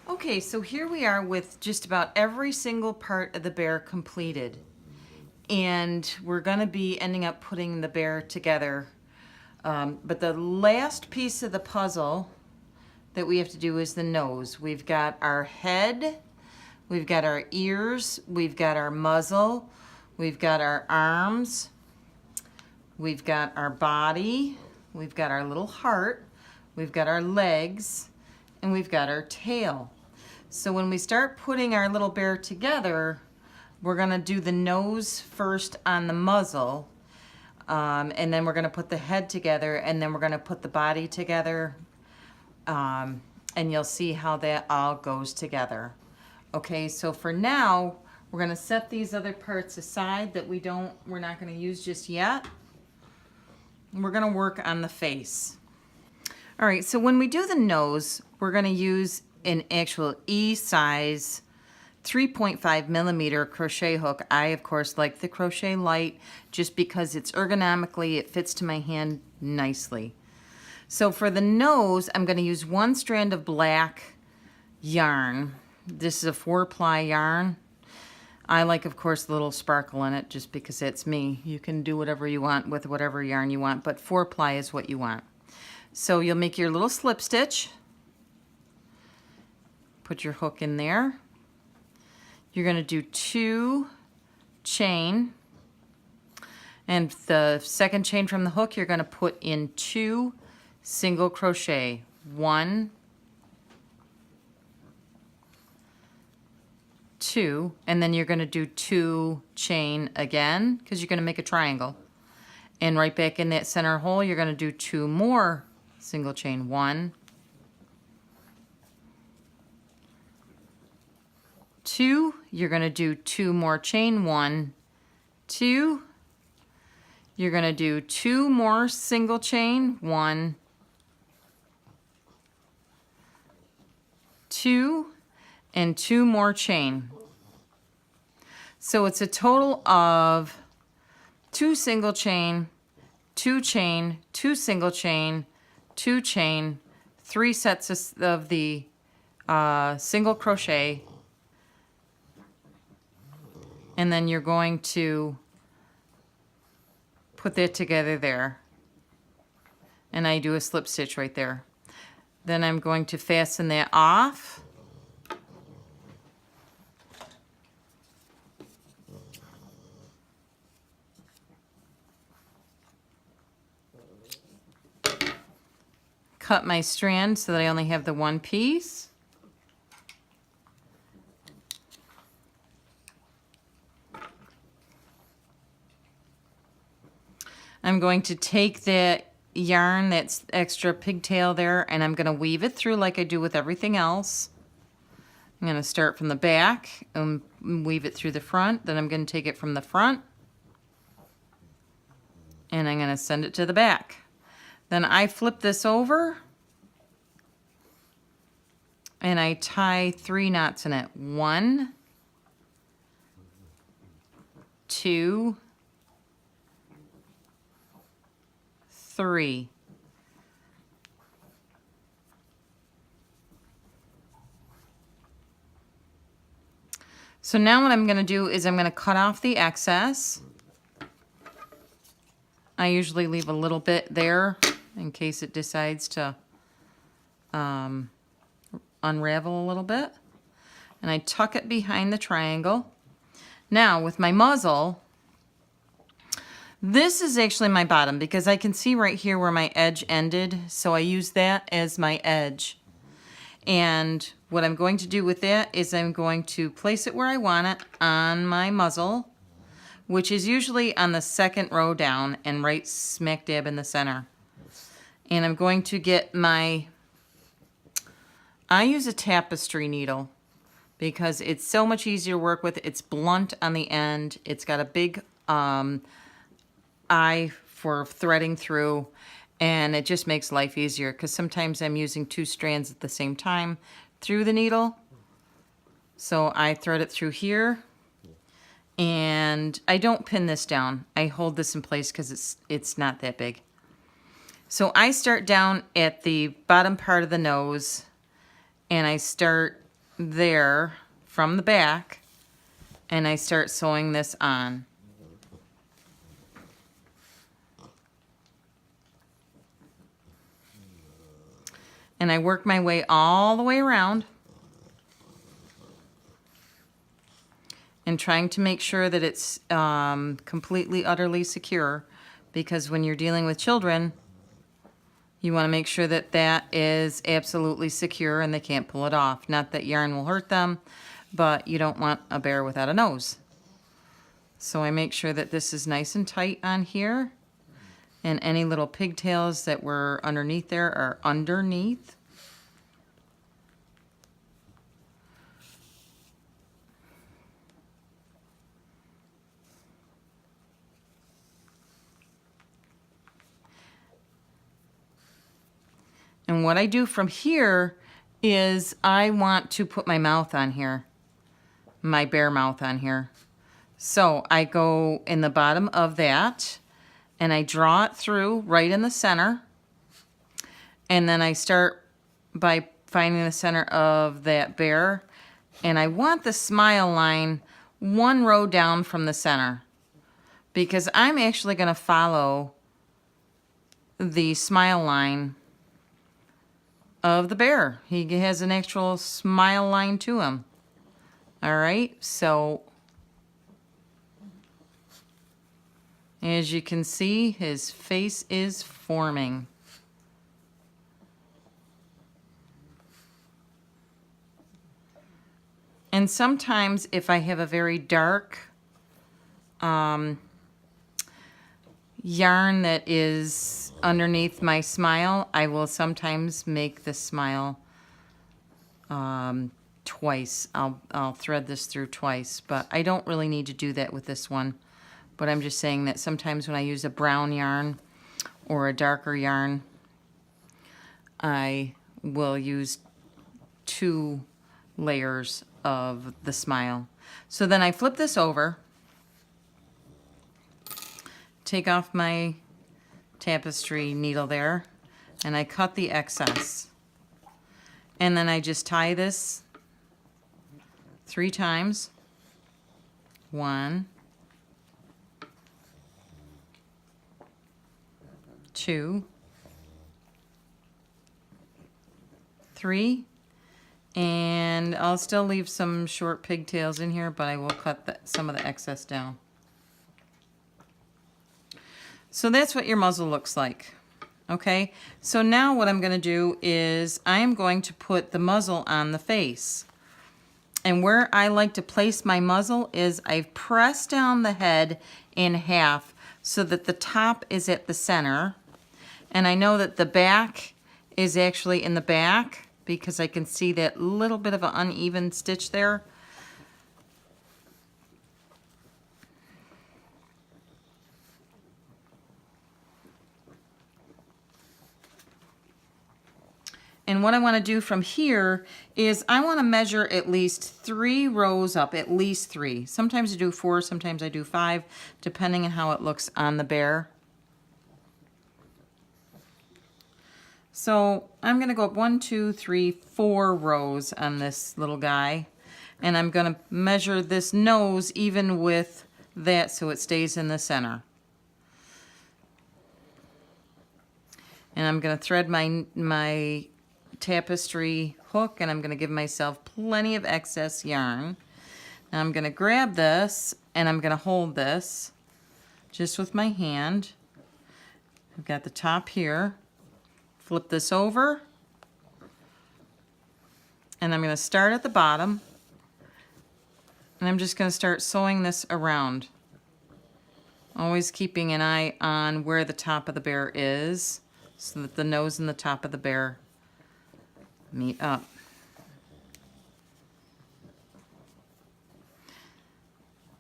Okay, so here we are with just about every single part of the bear completed. And we're gonna be ending up putting the bear together. But the last piece of the puzzle that we have to do is the nose. We've got our head, we've got our ears, we've got our muzzle, we've got our arms, we've got our body, we've got our little heart, we've got our legs, and we've got our tail. So when we start putting our little bear together, we're gonna do the nose first on the muzzle, and then we're gonna put the head together, and then we're gonna put the body together, and you'll see how that all goes together. Okay, so for now, we're gonna set these other parts aside that we're not gonna use just yet. We're gonna work on the face. All right, so when we do the nose, we're gonna use an actual E-size 3.5 millimeter crochet hook. I, of course, like the Crochet Light just because it's ergonomically, it fits to my hand nicely. So for the nose, I'm gonna use one strand of black yarn. This is a 4-ply yarn. I like, of course, the little sparkle in it just because it's me. You can do whatever you want with whatever yarn you want, but 4-ply is what you want. So you'll make your little slip stitch. Put your hook in there. You're going to do 2 chain. And the second chain from the hook, you're going to put in 2 single crochet. 1, 2, and then you're going to do 2 chain again because you're going to make a triangle. And right back in that center hole, you're going to do 2 more single chain. 1, 2, you're going to do 2 more chain. 1, 2, you're going to do 2 more single chain. 1, 2, and 2 more chain. So it's a total of 2 single chain, 2 chain, 2 single chain, 2 chain, 3 sets of the single crochet, and then you're going to put that together there. And I do a slip stitch right there. Then I'm going to fasten that off. Cut my strand so that I only have the one piece. I'm going to take that yarn, that's extra pigtail there, and I'm going to weave it through like I do with everything else. I'm going to start from the back and weave it through the front. Then I'm going to take it from the front and I'm going to send it to the back. Then I flip this over and I tie 3 knots in it. 1, 2, 3. So now what I'm going to do is I'm going to cut off the excess. I usually leave a little bit there in case it decides to unravel a little bit. And I tuck it behind the triangle. Now with my muzzle, this is actually my bottom because I can see right here where my edge ended. So I use that as my edge. And what I'm going to do with that is I'm going to place it where I want it on my muzzle, which is usually on the second row down and right smack dab in the center. And I'm going to get I use a tapestry needle because it's so much easier to work with. It's blunt on the end. It's got a big eye for threading through, and it just makes life easier because sometimes I'm using 2 strands at the same time through the needle. So I thread it through here, and I don't pin this down. I hold this in place because it's not that big. So I start down at the bottom part of the nose, and I start there from the back, and I start sewing this on. And I work my way all the way around and trying to make sure that it's completely, utterly secure, because when you're dealing with children, you want to make sure that that is absolutely secure and they can't pull it off. Not that yarn will hurt them, but you don't want a bear without a nose. So I make sure that this is nice and tight on here, and any little pigtails that were underneath there are underneath. And what I do from here is I want to put my mouth on here, my bear mouth on here. So I go in the bottom of that and I draw it through right in the center. And then I start by finding the center of that bear. And I want the smile line one row down from the center, because I'm actually going to follow the smile line of the bear. He has an actual smile line to him. All right, so as you can see, his face is forming. And sometimes if I have a very dark yarn that is underneath my smile, I will sometimes make the smile twice. I'll thread this through twice, but I don't really need to do that with this one. But I'm just saying that sometimes when I use a brown yarn or a darker yarn, I will use 2 layers of the smile. So then I flip this over, take off my tapestry needle there, and I cut the excess. And then I just tie this 3 times. 1, 2, 3, and I'll still leave some short pigtails in here, but I will cut some of the excess down. So that's what your muzzle looks like. Okay, so now what I'm going to do is I'm going to put the muzzle on the face. And where I like to place my muzzle is I've pressed down the head in half so that the top is at the center. And I know that the back is actually in the back because I can see that little bit of an uneven stitch there. And what I want to do from here is I want to measure at least 3 rows up, at least 3. Sometimes I do 4, sometimes I do 5, depending on how it looks on the bear. So I'm going to go up 1, 2, 3, 4 rows on this little guy. And I'm going to measure this nose even with that so it stays in the center. And I'm going to thread my tapestry hook, and I'm going to give myself plenty of excess yarn. Now I'm going to grab this and I'm going to hold this just with my hand. I've got the top here. Flip this over, and I'm going to start at the bottom, and I'm just going to start sewing this around, always keeping an eye on where the top of the bear is so that the nose and the top of the bear meet up.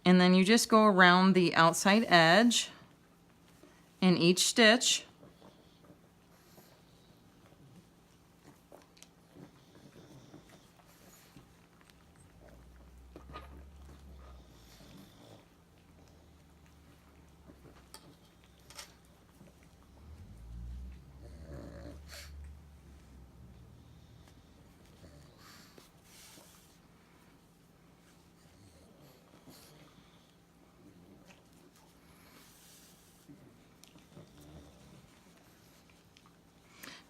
And then you just go around the outside edge in each stitch.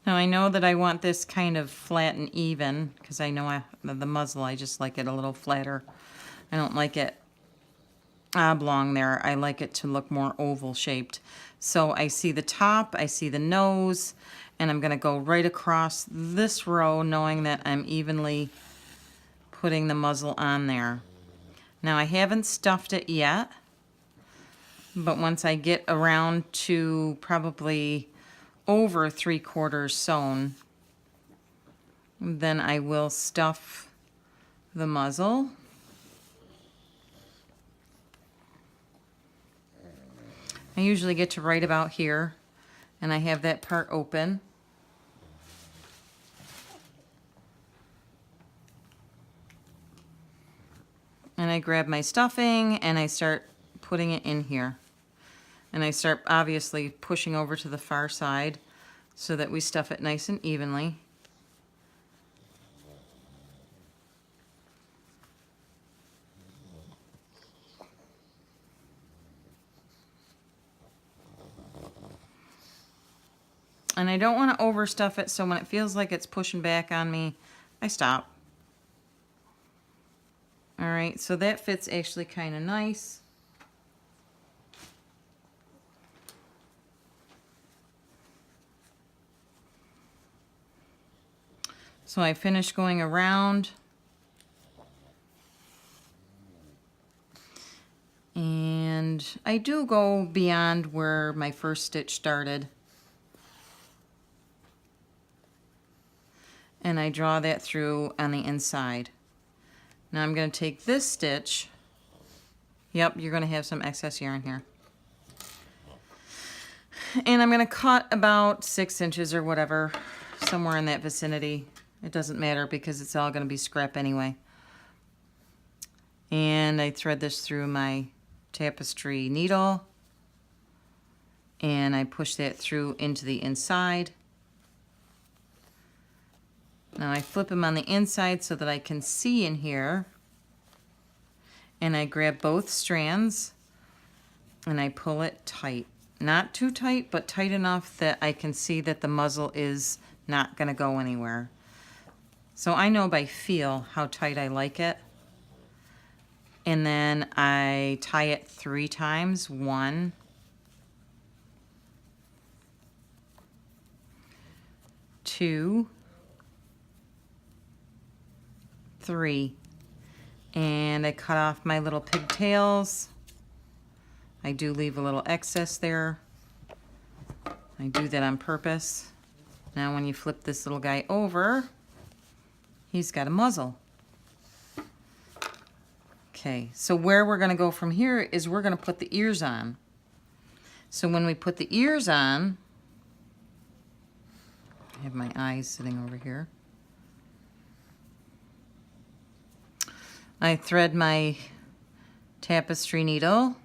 Now I know that I want this kind of flat and even because I know the muzzle, I just like it a little flatter. I don't like it oblong there. I like it to look more oval shaped. So I see the top, I see the nose, and I'm going to go right across this row knowing that I'm evenly putting the muzzle on there. Now I haven't stuffed it yet, but once I get around to probably over 3/4 sewn, then I will stuff the muzzle. I usually get to right about here, and I have that part open. And I grab my stuffing and I start putting it in here. And I start obviously pushing over to the far side so that we stuff it nice and evenly. And I don't want to overstuff it, so when it feels like it's pushing back on me, I stop. All right, so that fits actually kind of nice. So I finished going around. And I do go beyond where my first stitch started. And I draw that through on the inside. Now I'm going to take this stitch. Yep, you're going to have some excess yarn here. And I'm going to cut about 6 inches or whatever, somewhere in that vicinity. It doesn't matter because it's all going to be scrap anyway. And I thread this through my tapestry needle. And I push that through into the inside. Now I flip them on the inside so that I can see in here. And I grab both strands and I pull it tight. Not too tight, but tight enough that I can see that the muzzle is not going to go anywhere. So I know by feel how tight I like it. And then I tie it 3 times. 1, 2, 3, and I cut off my little pigtails. I do leave a little excess there. I do that on purpose. Now when you flip this little guy over, he's got a muzzle. Okay, so where we're going to go from here is we're going to put the ears on. So when we put the ears on, I have my eyes sitting over here. I thread my tapestry needle,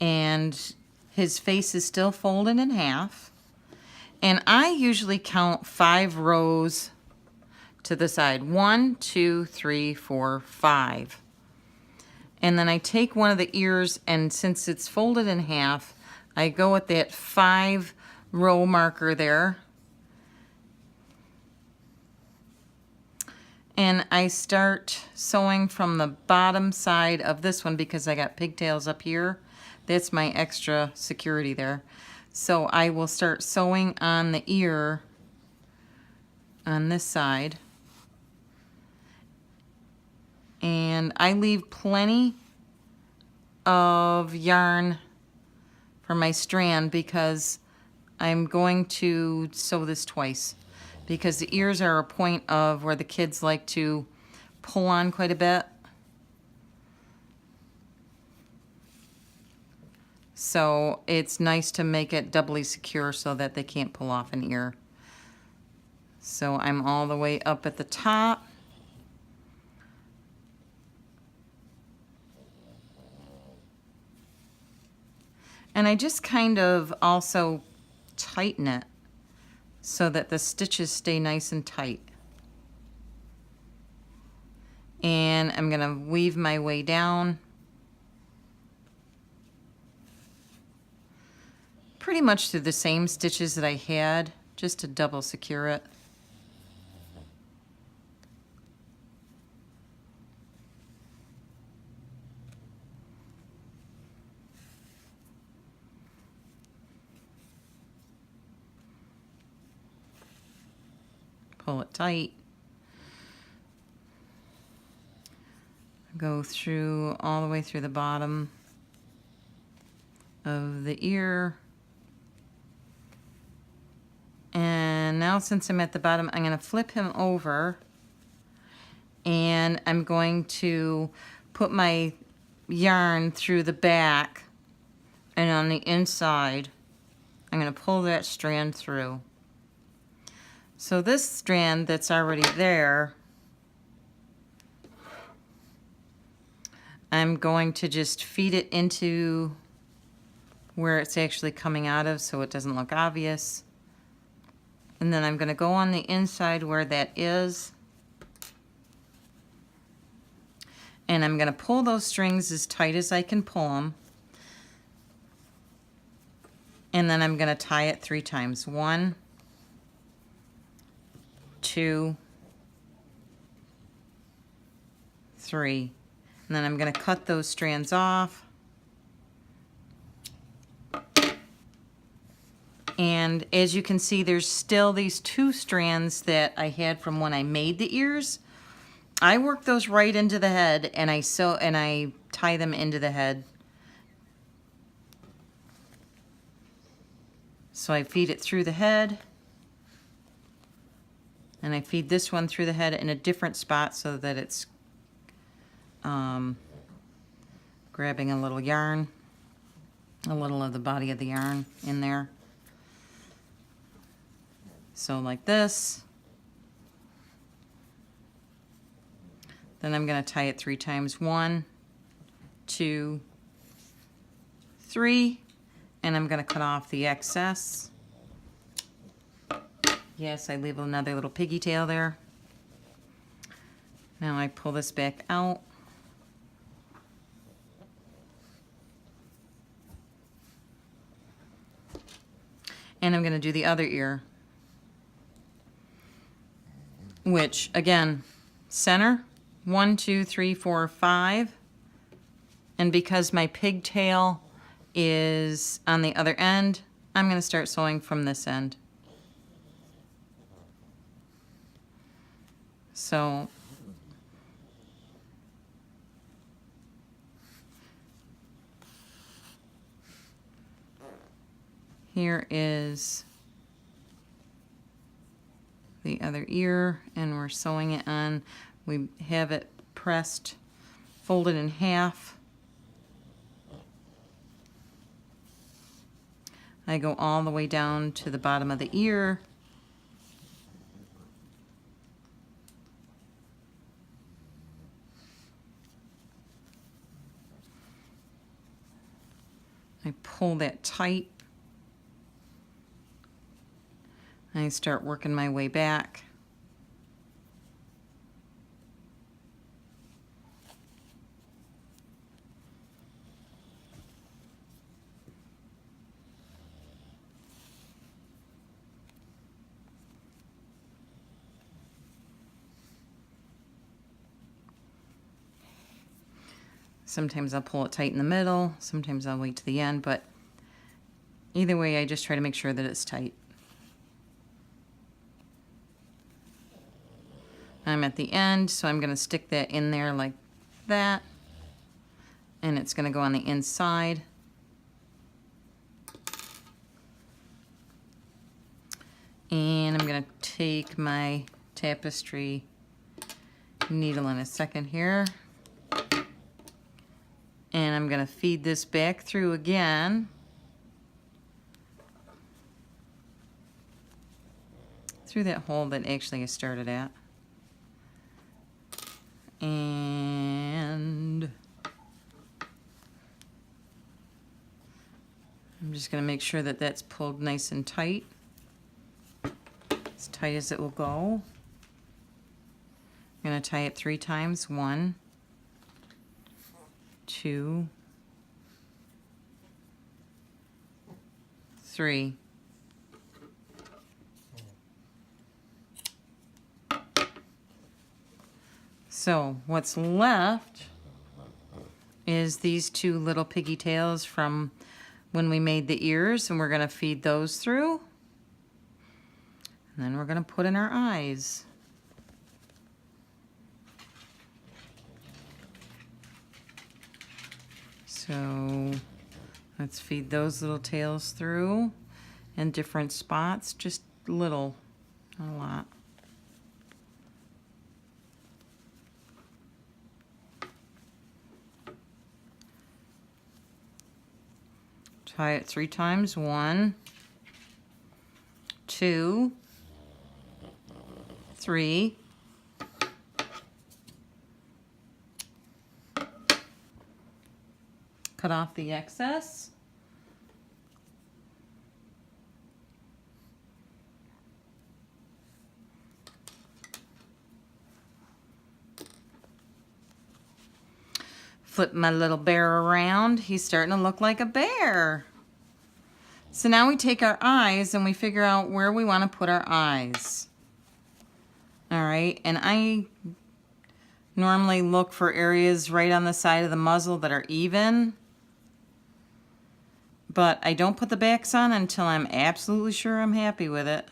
and his face is still folded in half. And I usually count 5 rows to the side. 1, 2, 3, 4, 5. And then I take one of the ears, and since it's folded in half, I go at that 5 row marker there. And I start sewing from the bottom side of this one because I got pigtails up here. That's my extra security there. So I will start sewing on the ear on this side. And I leave plenty of yarn for my strand because I'm going to sew this twice. Because the ears are a point of where the kids like to pull on quite a bit. So it's nice to make it doubly secure so that they can't pull off an ear. So I'm all the way up at the top. And I just kind of also tighten it so that the stitches stay nice and tight. And I'm going to weave my way down pretty much through the same stitches that I had, just to double secure it. Pull it tight. Go through all the way through the bottom of the ear. And now since I'm at the bottom, I'm going to flip him over and I'm going to put my yarn through the back, and on the inside I'm going to pull that strand through. So this strand that's already there, I'm going to just feed it into where it's actually coming out of so it doesn't look obvious. And then I'm going to go on the inside where that is. And I'm going to pull those strings as tight as I can pull them. And then I'm going to tie it 3 times. 1, 2, 3. And then I'm going to cut those strands off. And as you can see, there's still these 2 strands that I had from when I made the ears. I work those right into the head, and I tie them into the head. So I feed it through the head, and I feed this one through the head in a different spot so that it's grabbing a little yarn, a little of the body of the yarn in there. So like this. Then I'm going to tie it 3 times. 1, 2, 3, and I'm going to cut off the excess. Yes, I leave another little piggy tail there. Now I pull this back out. And I'm going to do the other ear, which again, center, 1, 2, 3, 4, 5. And because my pigtail is on the other end, I'm going to start sewing from this end. So here is the other ear, and we're sewing it on. We have it pressed, folded in half. I go all the way down to the bottom of the ear. I pull that tight. I start working my way back. Sometimes I'll pull it tight in the middle, sometimes I'll wait to the end, but either way I just try to make sure that it's tight. I'm at the end, so I'm going to stick that in there like that, and it's going to go on the inside. And I'm going to take my tapestry needle in a second here, and I'm going to feed this back through again. Through that hole that actually I started at. And I'm just going to make sure that that's pulled nice and tight, as tight as it will go. I'm going to tie it 3 times. 1, 2, 3. So what's left is these 2 little piggy tails from when we made the ears, and we're going to feed those through. And then we're going to put in our eyes. So let's feed those little tails through in different spots, just little, not a lot. Tie it 3 times. 1, 2, 3. Cut off the excess. Flip my little bear around. He's starting to look like a bear. So now we take our eyes and we figure out where we want to put our eyes. All right, and I normally look for areas right on the side of the muzzle that are even. But I don't put the backs on until I'm absolutely sure I'm happy with it.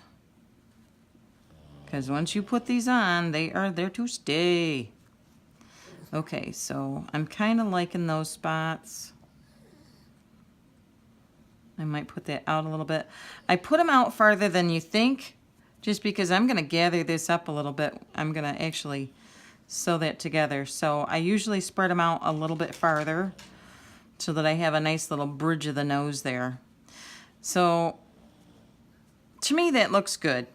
Because once you put these on, they are there to stay. Okay, so I'm kind of liking those spots. I might put that out a little bit. I put them out farther than you think, just because I'm going to gather this up a little bit. I'm going to actually sew that together. So I usually spread them out a little bit farther so that I have a nice little bridge of the nose there. So to me that looks good.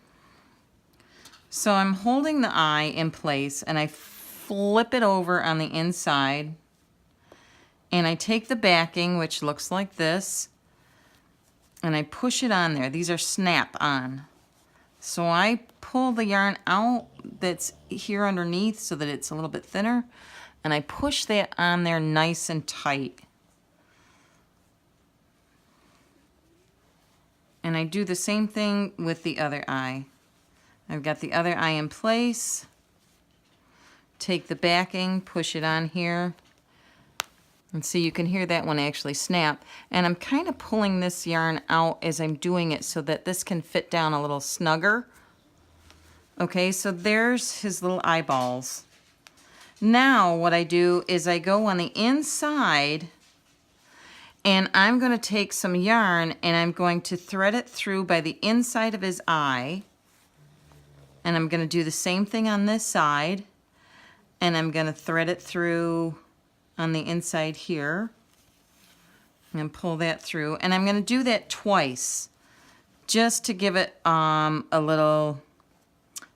So I'm holding the eye in place and I flip it over on the inside, and I take the backing, which looks like this, and I push it on there. These are snap on. So I pull the yarn out that's here underneath so that it's a little bit thinner, and I push that on there nice and tight. And I do the same thing with the other eye. I've got the other eye in place. Take the backing, push it on here, and see, you can hear that one actually snap. And I'm kind of pulling this yarn out as I'm doing it so that this can fit down a little snugger. Okay, so there's his little eyeballs. Now what I do is I go on the inside and I'm going to take some yarn and I'm going to thread it through by the inside of his eye. And I'm going to do the same thing on this side. And I'm going to thread it through on the inside here and pull that through. And I'm going to do that twice just to give it a little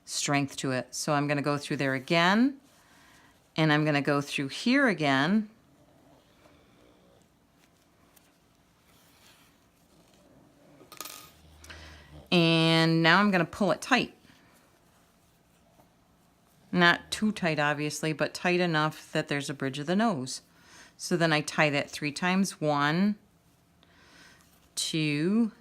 strength to it. So I'm going to go through there again, and I'm going to go through here again. And now I'm going to pull it tight. Not too tight, obviously, but tight enough that there's a bridge of the nose. So then I tie that 3 times. 1, 2,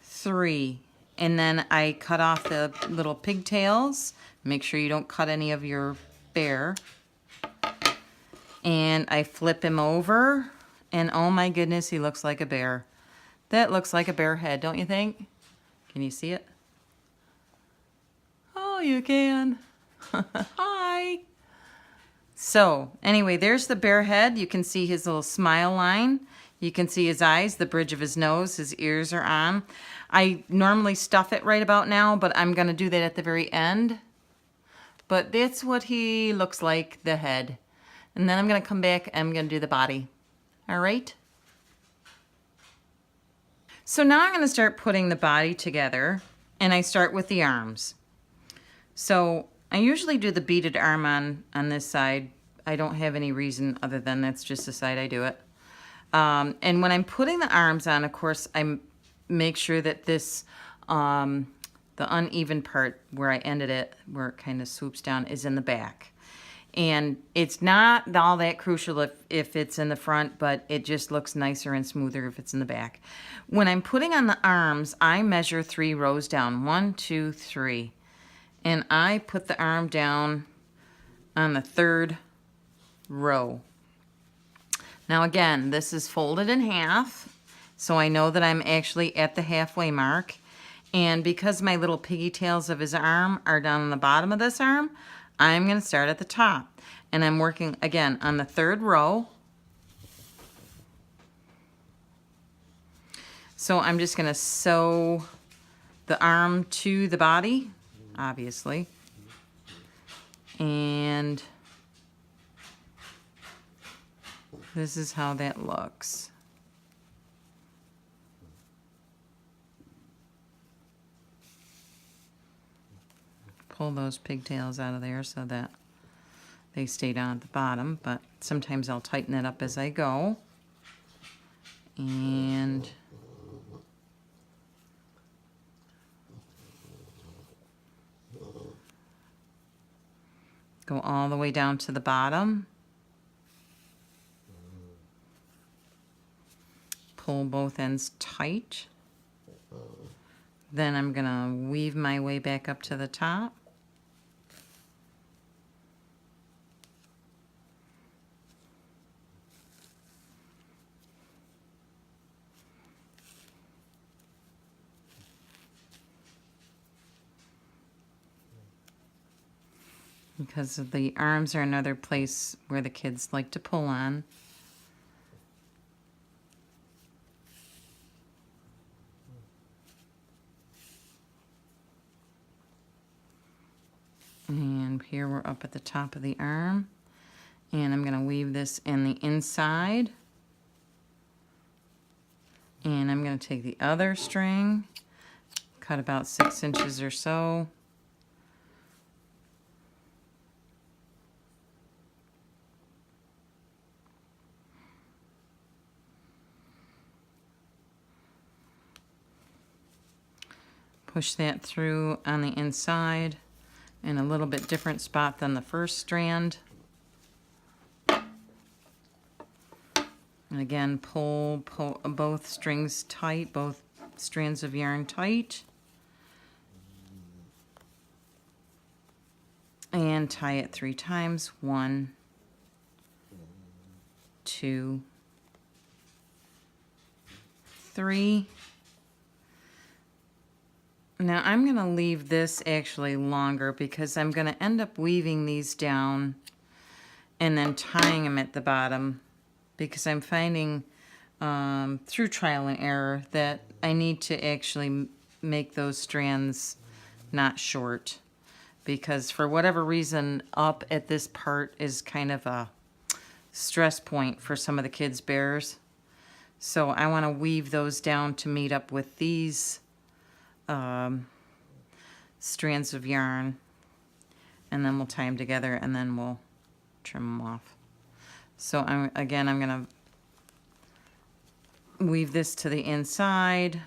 3. And then I cut off the little pigtails. Make sure you don't cut any of your bear. And I flip him over. And oh my goodness, he looks like a bear. That looks like a bear head, don't you think? Can you see it? Oh, you can. Hi. So anyway, there's the bear head. You can see his little smile line. You can see his eyes, the bridge of his nose, his ears are on. I normally stuff it right about now, but I'm going to do that at the very end. But that's what he looks like, the head. And then I'm going to come back and I'm going to do the body. All right? So now I'm going to start putting the body together, and I start with the arms. So I usually do the beaded arm on this side. I don't have any reason other than that's just the side I do it. And when I'm putting the arms on, of course, I make sure that this, the uneven part where I ended it, where it kind of swoops down, is in the back. And it's not all that crucial if it's in the front, but it just looks nicer and smoother if it's in the back. When I'm putting on the arms, I measure 3 rows down. 1, 2, 3. And I put the arm down on the 3rd row. Now again, this is folded in half, so I know that I'm actually at the halfway mark. And because my little piggy tails of his arm are down on the bottom of this arm, I'm going to start at the top. And I'm working again on the 3rd row. So I'm just going to sew the arm to the body, obviously. And this is how that looks. Pull those pigtails out of there so that they stay down at the bottom, but sometimes I'll tighten it up as I go. And go all the way down to the bottom. Pull both ends tight. Then I'm gonna weave my way back up to the top. Because the arms are another place where the kids like to pull on. And here we're up at the top of the arm. And I'm going to weave this in the inside. And I'm going to take the other string, cut about 6 inches or so. Push that through on the inside in a little bit different spot than the first strand. And again, pull both strings tight, both strands of yarn tight. And tie it 3 times. 1, 2, 3. Now I'm going to leave this actually longer because I'm going to end up weaving these down and then tying them at the bottom, because I'm finding through trial and error that I need to actually make those strands not short, because for whatever reason up at this part is kind of a stress point for some of the kids' bears. So I want to weave those down to meet up with these strands of yarn, and then we'll tie them together and then we'll trim them off. So I'm going to weave this to the inside.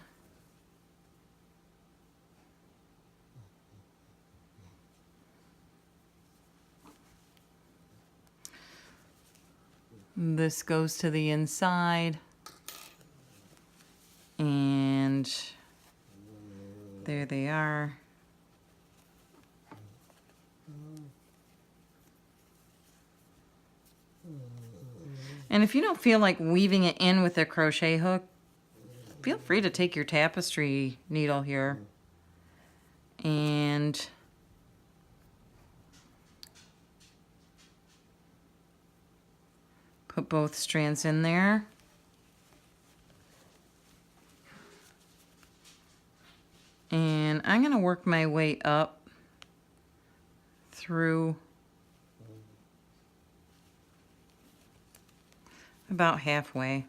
This goes to the inside, and there they are. And if you don't feel like weaving it in with a crochet hook, feel free to take your tapestry needle here and put both strands in there. And I'm going to work my way up through about halfway.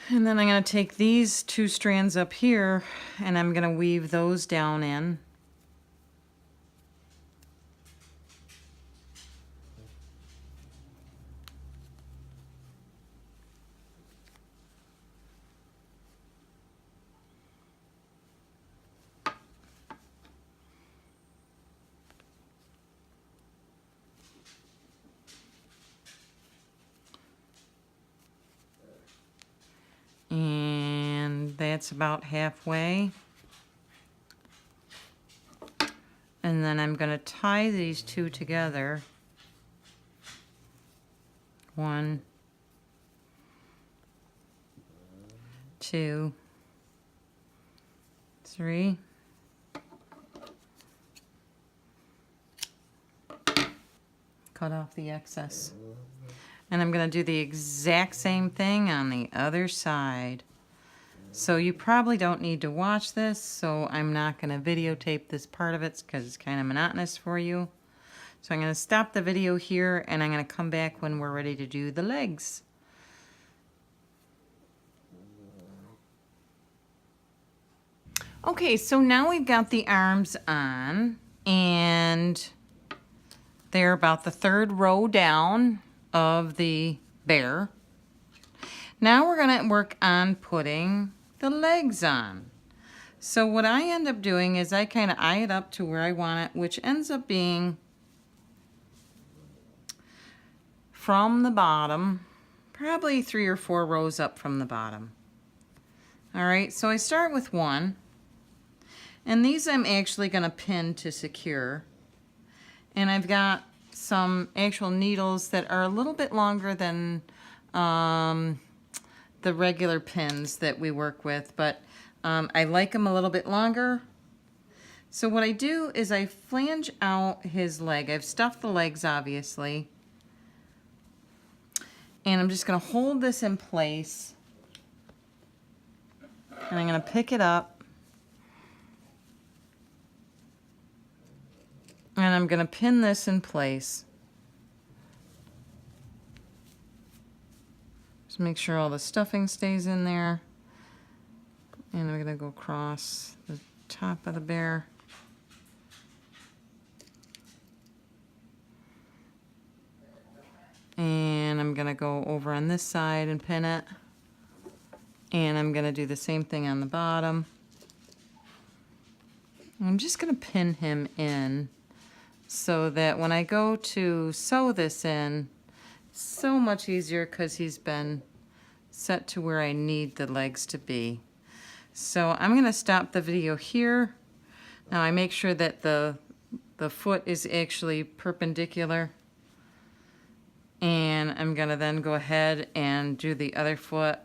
And then I'm going to take these 2 strands up here and I'm going to weave those down in. that's about halfway. And then I'm going to tie these two together. 1, 2, 3. Cut off the excess. And I'm going to do the exact same thing on the other side. So you probably don't need to watch this, so I'm not going to videotape this part of it because it's kind of monotonous for you. So I'm going to stop the video here, and I'm going to come back when we're ready to do the legs. Okay, so now we've got the arms on, and they're about the 3rd row down of the bear. Now we're going to work on putting the legs on. So what I end up doing is I kind of eye it up to where I want it, which ends up being from the bottom, probably 3 or 4 rows up from the bottom. All right, so I start with 1, and these I'm actually going to pin to secure. And I've got some actual needles that are a little bit longer than the regular pins that we work with, but I like them a little bit longer. So what I do is I flange out his leg. I've stuffed the legs, obviously. And I'm just going to hold this in place. And I'm going to pick it up. And I'm going to pin this in place. Just make sure all the stuffing stays in there. And I'm going to go across the top of the bear. And I'm going to go over on this side and pin it. And I'm going to do the same thing on the bottom. I'm just going to pin him in so that when I go to sew this in, it's so much easier because he's been set to where I need the legs to be. So I'm going to stop the video here. Now I make sure that the foot is actually perpendicular. And I'm going to then go ahead and do the other foot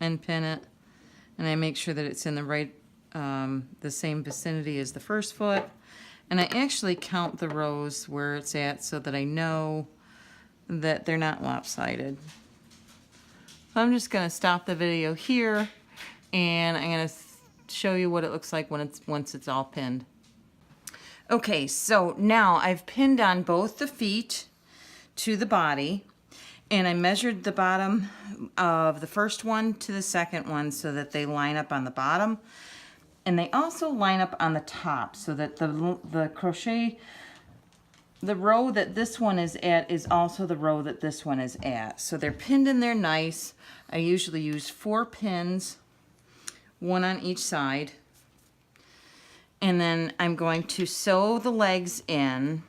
and pin it. And I make sure that it's in the right, the same vicinity as the first foot. And I actually count the rows where it's at so that I know that they're not lopsided. So I'm just going to stop the video here, and I'm going to show you what it looks like once it's all pinned. Okay, so now I've pinned on both the feet to the body, and I measured the bottom of the first one to the second one so that they line up on the bottom, and they also line up on the top so that the crochet, the row that this one is at is also the row that this one is at. So they're pinned in there nice. I usually use 4 pins, 1 on each side. And then I'm going to sew the legs in.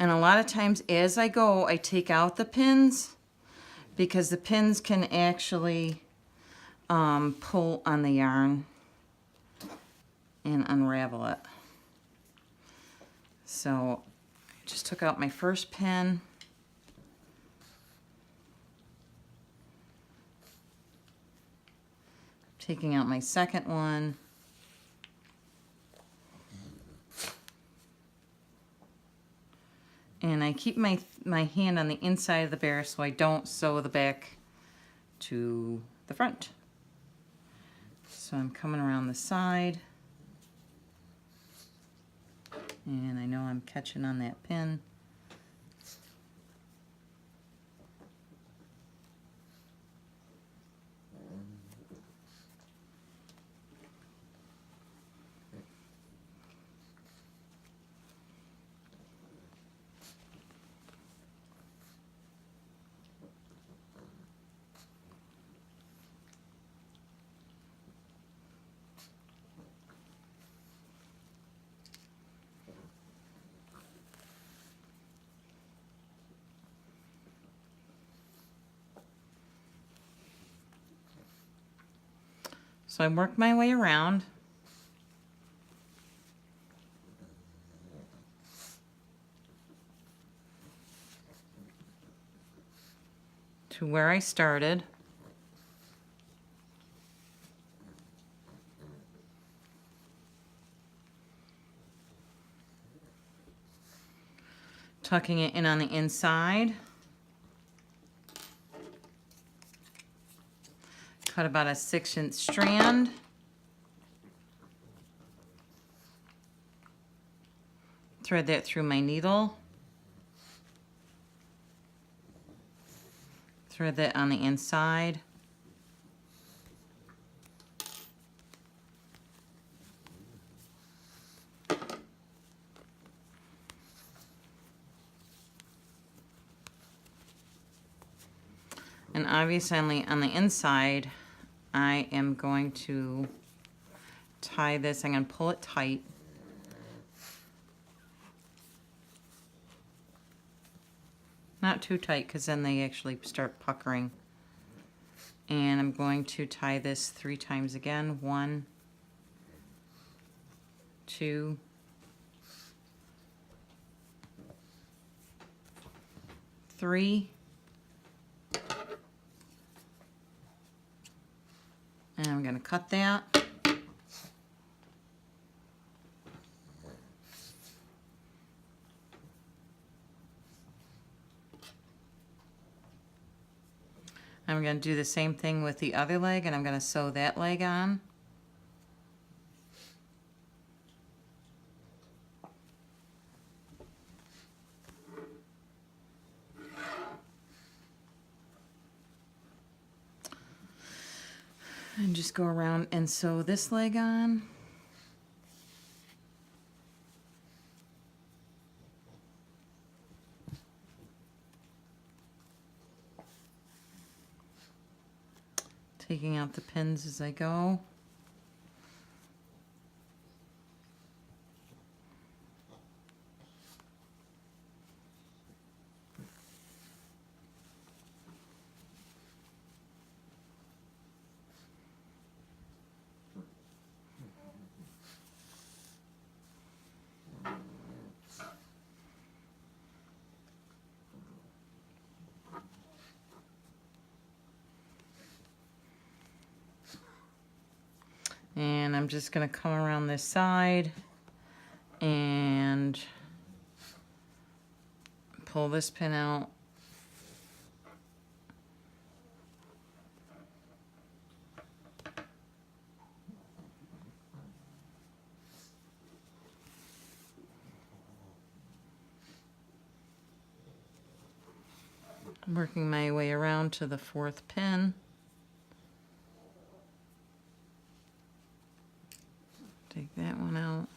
And a lot of times as I go, I take out the pins because the pins can actually pull on the yarn and unravel it. So I just took out my first pin. Taking out my second one. And I keep my hand on the inside of the bear so I don't sew the back to the front. So I'm coming around the side. And I know I'm catching on that pin. So I work my way around. To where I started. Tucking it in on the inside. Cut about a 6-inch strand. Thread that through my needle. Thread that on the inside. And obviously on the inside, I am going to tie this. I'm going to pull it tight. Not too tight, because then they actually start puckering. And I'm going to tie this 3 times again. 1, 2, 3. And I'm going to cut that. I'm going to do the same thing with the other leg, and I'm going to sew that leg on. And just go around and sew this leg on. Taking out the pins as I go. And I'm just going to come around this side and pull this pin out. Working my way around to the 4th pin. Take that one out.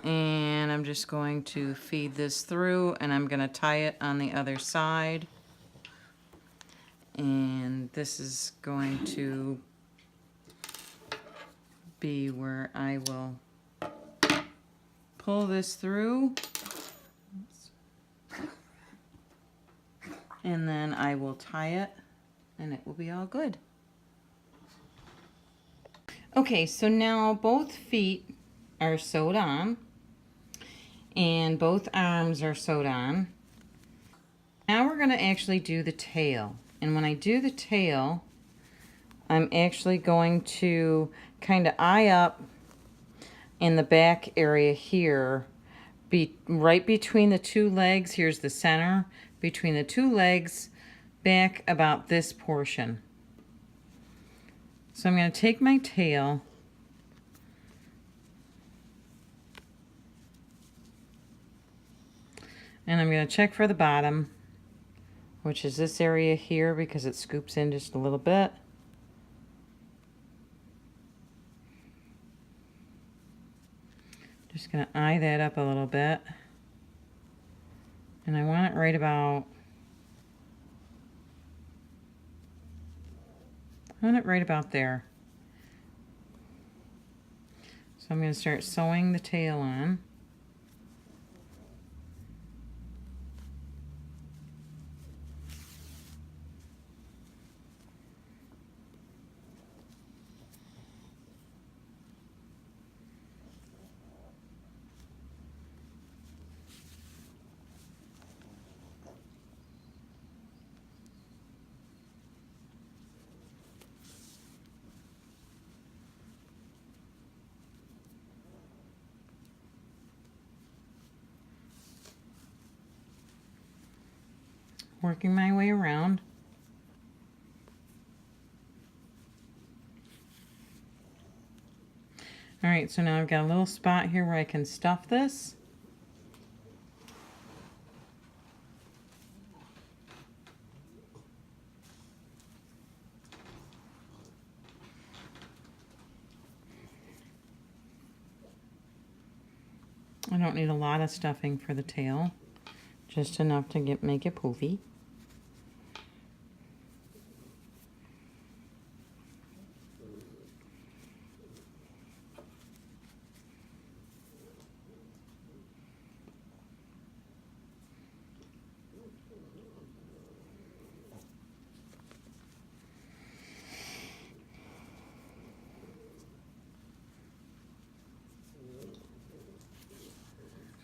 And I'm just going to feed this through, and I'm going to tie it on the other side. And this is going to be where I will pull this through. And then I will tie it, and it will be all good. Okay, so now both feet are sewed on, and both arms are sewed on. Now we're going to actually do the tail. And when I do the tail, I'm actually going to kind of eye up in the back area here, right between the 2 legs. Here's the center. Between the 2 legs, back about this portion. So I'm going to take my tail and I'm going to check for the bottom, which is this area here, because it scoops in just a little bit. Just going to eye that up a little bit. And I want it right about, there. So I'm going to start sewing the tail on. working my way around. All right, so now I've got a little spot here where I can stuff this. I don't need a lot of stuffing for the tail, just enough to make it poofy.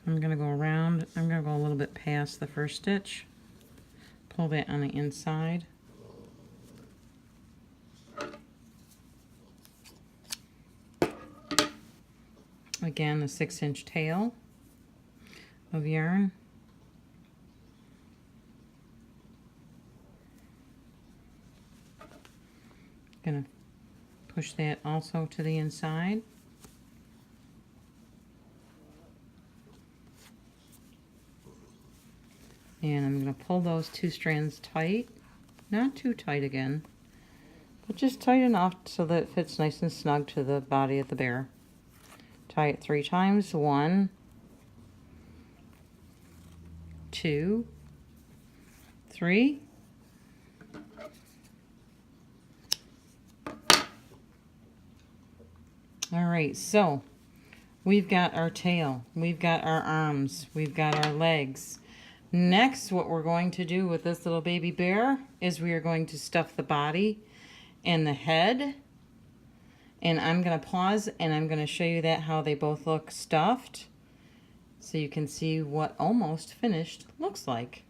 I'm going to go around, I'm going to go a little bit past the first stitch, pull that on the inside. Again, the 6-inch tail of yarn. Going to push that also to the inside. And I'm going to pull those 2 strands tight, not too tight again, but just tight enough so that it fits nice and snug to the body of the bear. Tie it 3 times, 1, 2, 3. All right, so we've got our tail, we've got our arms, we've got our legs. Next, what we're going to do with this little baby bear is we are going to stuff the body and the head. And I'm going to pause and I'm going to show you that how they both look stuffed, so you can see what almost finished looks like.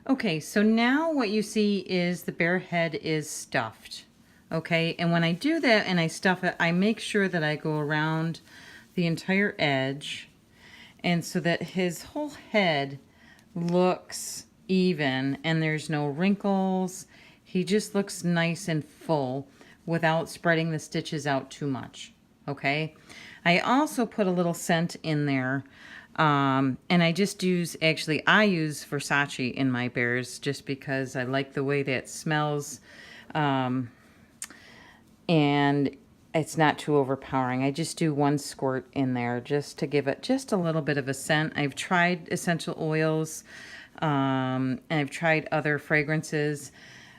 Okay, so now what you see is the bear head is stuffed. Okay, and when I do that and I stuff it, I make sure that I go around the entire edge, and so that his whole head looks even and there's no wrinkles. He just looks nice and full without spreading the stitches out too much. Okay, I also put a little scent in there, and I just use, actually I use Versace in my bears just because I like the way that smells, and it's not too overpowering. I just do 1 squirt in there just to give it just a little bit of a scent. I've tried essential oils, and I've tried other fragrances,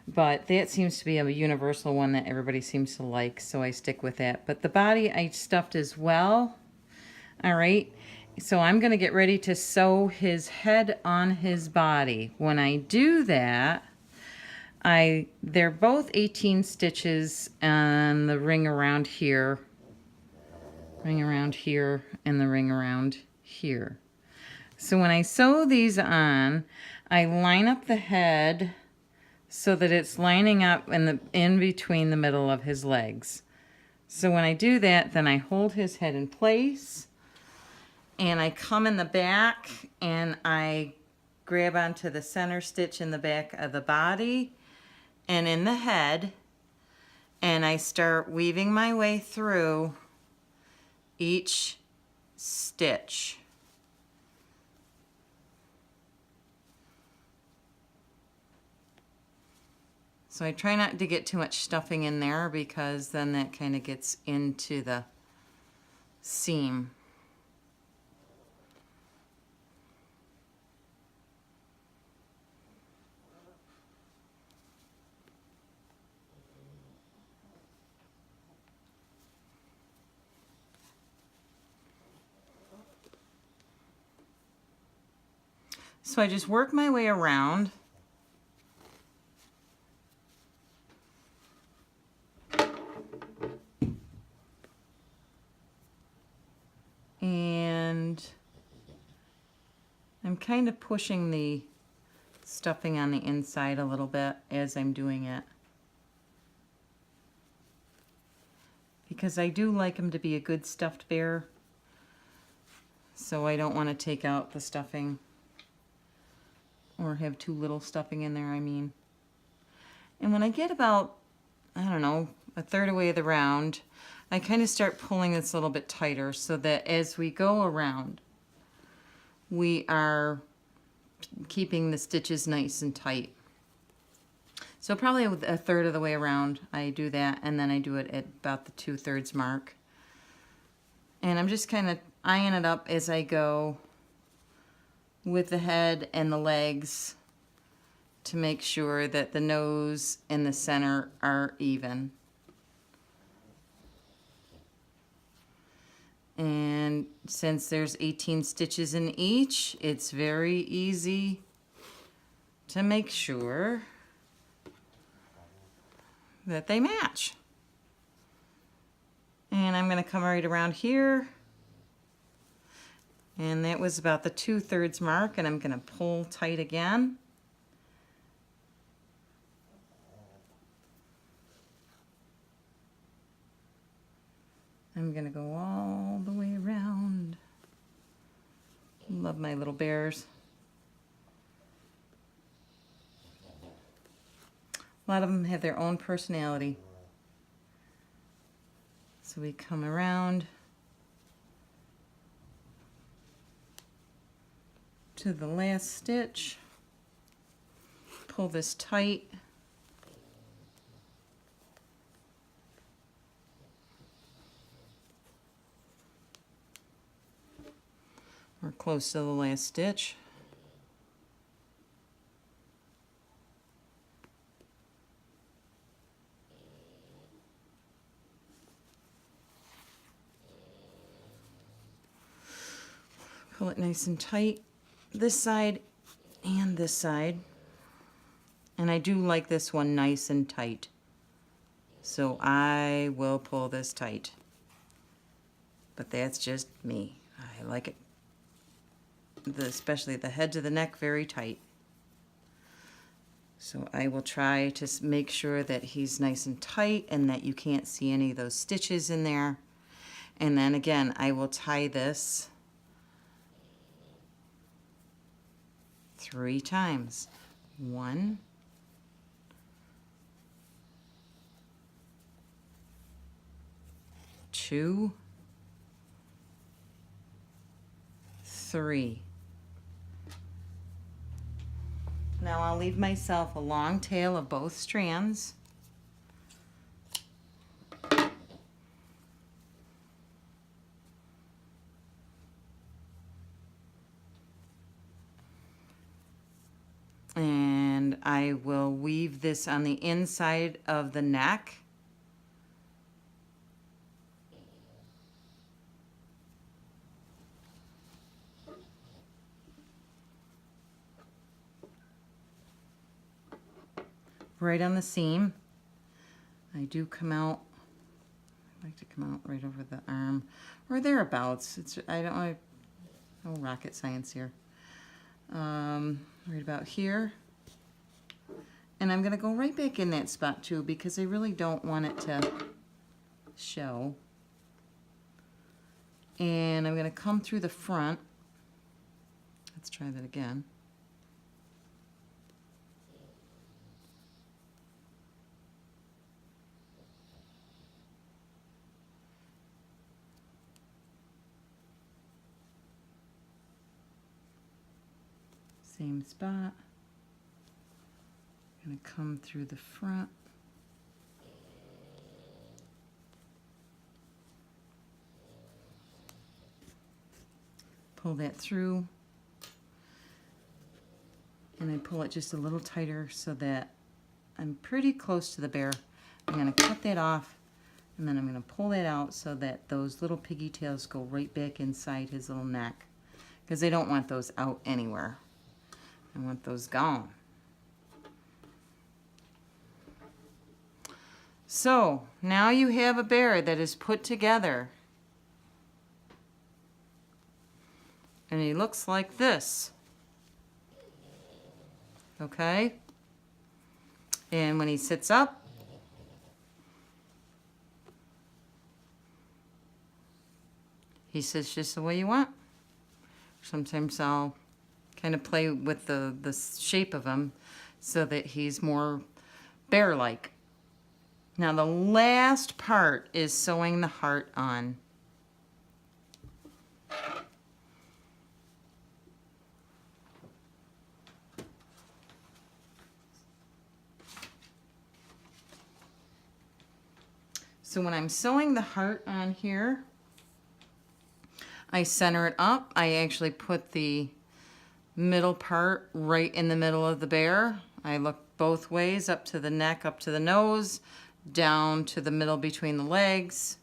but that seems to be a universal one that everybody seems to like, so I stick with that. But the body I stuffed as well. All right, so I'm going to get ready to sew his head on his body. When I do that, they're both 18 stitches on the ring around here, and the ring around here. So when I sew these on, I line up the head so that it's lining up in between the middle of his legs. So when I do that, then I hold his head in place, and I come in the back and I grab onto the center stitch in the back of the body and in the head, and I start weaving my way through each stitch. So I try not to get too much stuffing in there, because then that kind of gets into the seam. So I just work my way around. And I'm kind of pushing the stuffing on the inside a little bit as I'm doing it, because I do like him to be a good stuffed bear, so I don't want to take out the stuffing. or have too little stuffing in there, I mean. And when I get about, I don't know, a third away the round, I kind of start pulling this a little bit tighter so that as we go around, we are keeping the stitches nice and tight. So probably a third of the way around I do that, and then I do it at about the 2/3 mark. And I'm just kind of eyeing it up as I go with the head and the legs to make sure that the nose and the center are even. And since there's 18 stitches in each, it's very easy to make sure that they match. And I'm going to come right around here. And that was about the 2/3 mark, and I'm going to pull tight again. I'm going to go all the way around. Love my little bears. A lot of them have their own personality. So we come around to the last stitch, pull this tight, we're close to the last stitch. Pull it nice and tight, this side and this side. And I do like this one nice and tight, so I will pull this tight. But that's just me. I like it, especially the head to the neck, very tight. So I will try to make sure that he's nice and tight and that you can't see any of those stitches in there. And then again, I will tie this 3 times. 1, 2, 3. Now I'll leave myself a long tail of both strands. And I will weave this on the inside of the neck. Right on the seam. I do come out, I like to come out right over the arm or thereabouts. I don't know, no rocket science here. Right about here. And I'm going to go right back in that spot too because I really don't want it to show. And I'm going to come through the front. Let's try that again. Same spot. Going to come through the front. Pull that through. And I pull it just a little tighter so that I'm pretty close to the bear. I'm going to cut that off, and then I'm going to pull that out so that those little piggy tails go right back inside his little neck, because I don't want those out anywhere. I want those gone. So now you have a bear that is put together. And he looks like this. Okay? And when he sits up, he sits just the way you want. Sometimes I'll kind of play with the shape of him so that he's more bear-like. Now the last part is sewing the heart on. So when I'm sewing the heart on here, I center it up. I actually put the middle part right in the middle of the bear. I look both ways, up to the neck, up to the nose, down to the middle between the legs.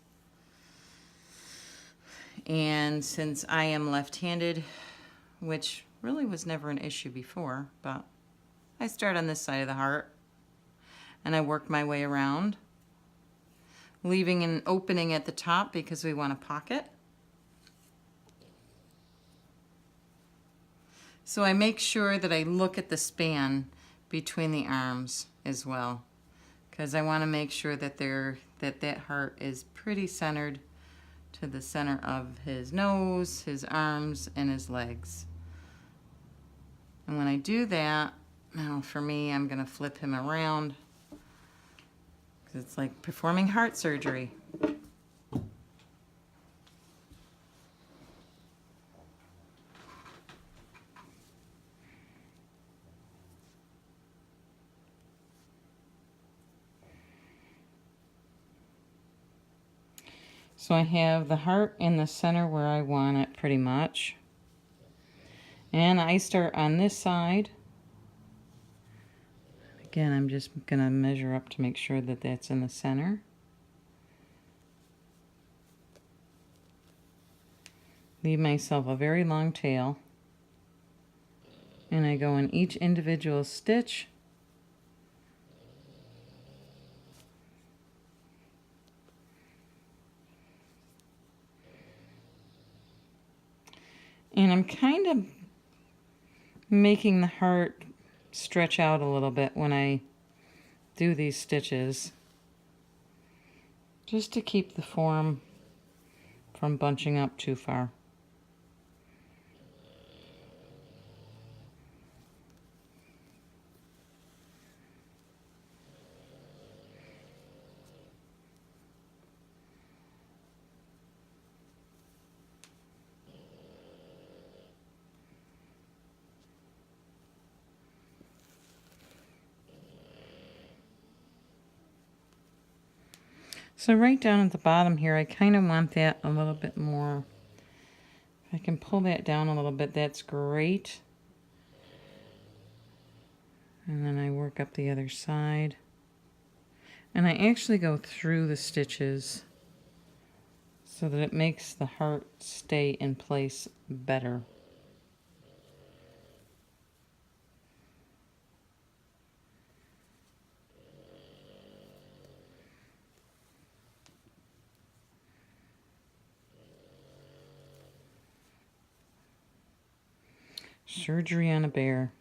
And since I am left-handed, which really was never an issue before, but I start on this side of the heart and I work my way around, leaving an opening at the top because we want a pocket. So I make sure that I look at the span between the arms as well, because I want to make sure that that heart is pretty centered to the center of his nose, his arms, and his legs. And when I do that, now for me, I'm going to flip him around because it's like performing heart surgery. So I have the heart in the center where I want it pretty much. And I start on this side. Again, I'm just going to measure up to make sure that that's in the center. Leave myself a very long tail. And I go in each individual stitch. And I'm kind of making the heart stretch out a little bit when I do these stitches, just to keep the form from bunching up too far. So right down at the bottom here, I kind of want that a little bit more. If I can pull that down a little bit, that's great. And then I work up the other side. And I actually go through the stitches so that it makes the heart stay in place better. Surgery on a bear.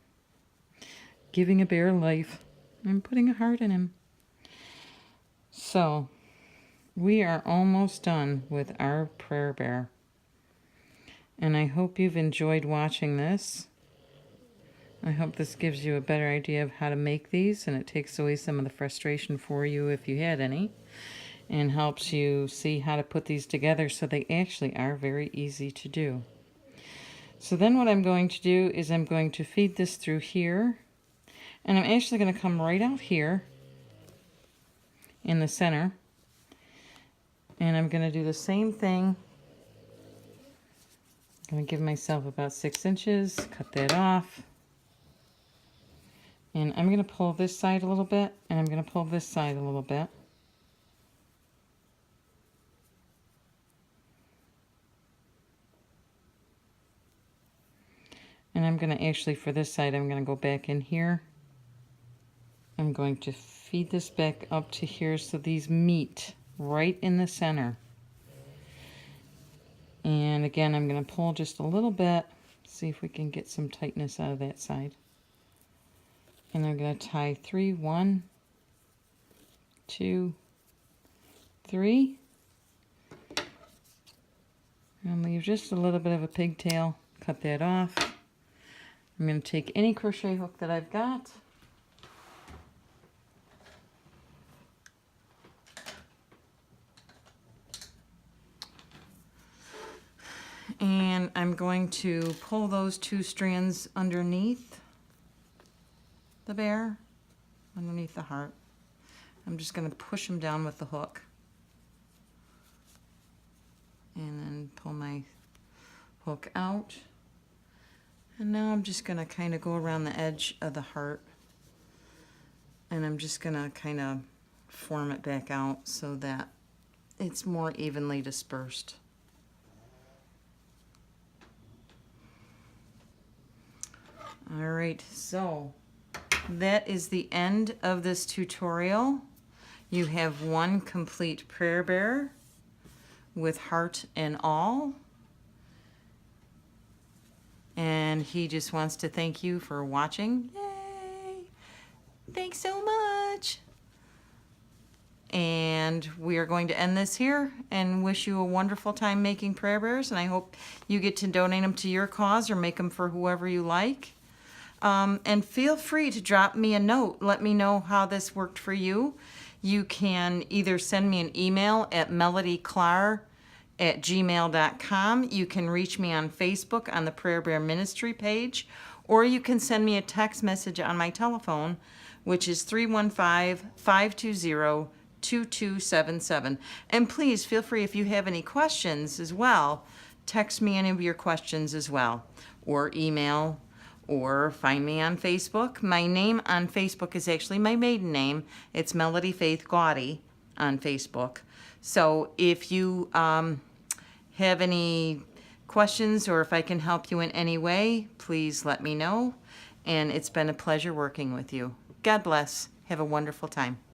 Giving a bear life and putting a heart in him. So, we are almost done with our prayer bear. And I hope you've enjoyed watching this. I hope this gives you a better idea of how to make these, and it takes away some of the frustration for you if you had any, and helps you see how to put these together so they actually are very easy to do. So then what I'm going to do is I'm going to feed this through here, and I'm actually going to come right out here in the center, and I'm going to do the same thing. I'm going to give myself about 6 inches, cut that off, and I'm going to pull this side a little bit, and I'm going to pull this side a little bit. And I'm going to actually, for this side, I'm going to go back in here. I'm going to feed this back up to here so these meet right in the center. And again, I'm going to pull just a little bit, see if we can get some tightness out of that side. And I'm going to tie 3, 1, 2, 3. And leave just a little bit of a pigtail, cut that off. I'm going to take any crochet hook that I've got. And I'm going to pull those 2 strands underneath the bear, underneath the heart. I'm just going to push them down with the hook. And then pull my hook out. And now I'm just going to kind of go around the edge of the heart. And I'm just going to kind of form it back out so that it's more evenly dispersed. All right, so that is the end of this tutorial. You have one complete prayer bear with heart and all. And he just wants to thank you for watching. Yay! Thanks so much. And we are going to end this here and wish you a wonderful time making prayer bears. And I hope you get to donate them to your cause or make them for whoever you like. And feel free to drop me a note. Let me know how this worked for you. You can either send me an email at melodyklar@gmail.com. You can reach me on Facebook on the Prayer Bear Ministry page, or you can send me a text message on my telephone, which is 315-520-2277. And please feel free, if you have any questions as well, text me any of your questions as well, or email, or find me on Facebook. My name on Facebook is actually my maiden name. It's Melody Faith Gaudy on Facebook. So if you have any questions or if I can help you in any way, please let me know. And it's been a pleasure working with you. God bless. Have a wonderful time.